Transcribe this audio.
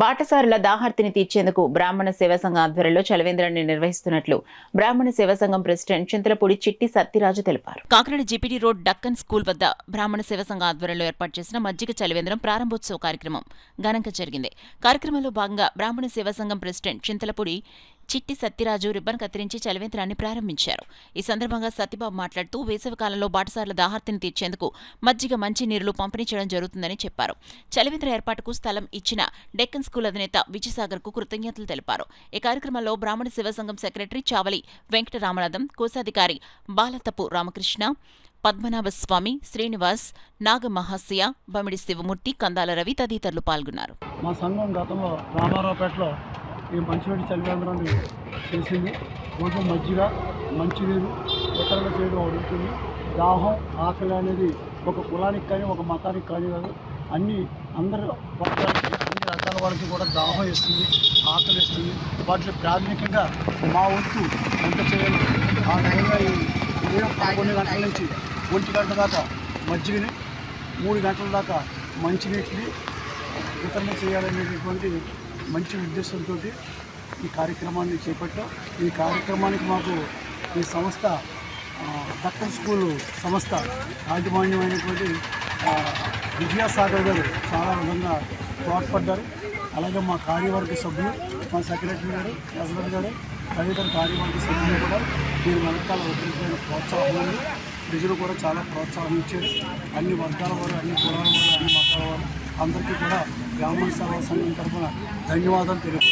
బాటసారుల దాహార్తిని తీర్చేందుకు బ్రాహ్మణ సేవా సంఘం ఆధ్వర్యంలో చలవేంద్రాన్ని నిర్వహిస్తున్నట్లు బ్రాహ్మణ సేవా సంఘం ప్రెసిడెంట్ చింతలపూడి చిట్టి సత్యరాజు తెలిపారు. Kakinada GPT road Deccan school వద్ద బ్రాహ్మణ సేవా సంఘం ఆధ్వర్యంలో ఏర్పాటు చేసిన మజ్జిగ చలవేంద్రం ప్రారంభోత్సవ కార్యక్రమం ఘనంగా జరిగింది. కార్యక్రమంలో భాగంగా బ్రాహ్మణ సేవా సంఘం ప్రెసిడెంట్ చింతలపూడి చిట్టి సత్యరాజు రిబ్బన్ కత్తిరించి చలవేంద్రాన్ని ప్రారంభించారు. ఈ సందర్భంగా సత్యబాబు మాట్లాడుతూ వేసవికాలంలో బాటసార్ల దాహార్తిని తీర్చేందుకు మజ్జిగ మంచినీరులు పంపిణీ చేయడం జరుగుతుందని చెప్పారు. చలవేంద్ర ఏర్పాటుకు స్థలం ఇచ్చిన డెక్కన్ స్కూల్ అధినేత విజయసాగర్ కు కృతజ్ఞతలు తెలిపారు. ఈ కార్యక్రమంలో బ్రాహ్మణ సేవా సంఘం సెక్రటరీ చావలి వెంకటరామనాథం, కోశాధికారి బాలతపు రామకృష్ణ, పద్మనాభస్వామి, శ్రీనివాస్, నాగమహాశయ, బమిడి శివమూర్తి, కందాల రవి తదితరులు పాల్గొన్నారు. మా సంఘం గతంలో రామారావుపేటలో ఈ మంచినీటి చలివేంద్రాన్ని చేసింది. రోజు మజ్జిగ, మంచినీరు వితరణ చేయడం జరుగుతుంది. దాహం, ఆకలి అనేది ఒక కులానికి కానీ ఒక మతానికి కానీ కాదు, అందరి వర్గాలకి, అన్ని రకాల వాళ్ళకి కూడా దాహం ఇస్తుంది, ఆకలి ఇస్తుంది. వాటిని ప్రాథమికంగా మా వంతు ఎంత చేయాలి ఆ విధంగా ఉదయం 11 గంటల నుంచి 1 గంట దాకా మజ్జిగని, 3 గంటల దాకా మంచినీటిని వితరణ చేయాలనేటువంటి మంచి ఉద్దేశంతో ఈ కార్యక్రమాన్ని చేపట్టాం. ఈ కార్యక్రమానికి మాకు ఈ సంస్థ దక్కన్ స్కూల్ సంస్థ యాజమాన్యమైనటువంటి విజయసాగర్ గారు చాలా విధంగా తోడ్పడ్డారు. అలాగే మా కార్యవర్గ సభ్యులు, మా సెక్రటరీ గారు, ప్రెసిడెంట్ గారు, తదితర కార్యవర్గ సభ్యులు కూడా దీని వెనకాల ఒకరికైన ప్రోత్సాహం ఉంది. ప్రజలు కూడా చాలా ప్రోత్సాహం ఇచ్చారు. అన్ని వర్గాల వారు, అన్ని కులాల వారు, అన్ని మతాల వారు అందరికీ కూడా బ్రాహ్మణ సేవా సంఘం తరఫున ధన్యవాదాలు తెలియజేస్తారు.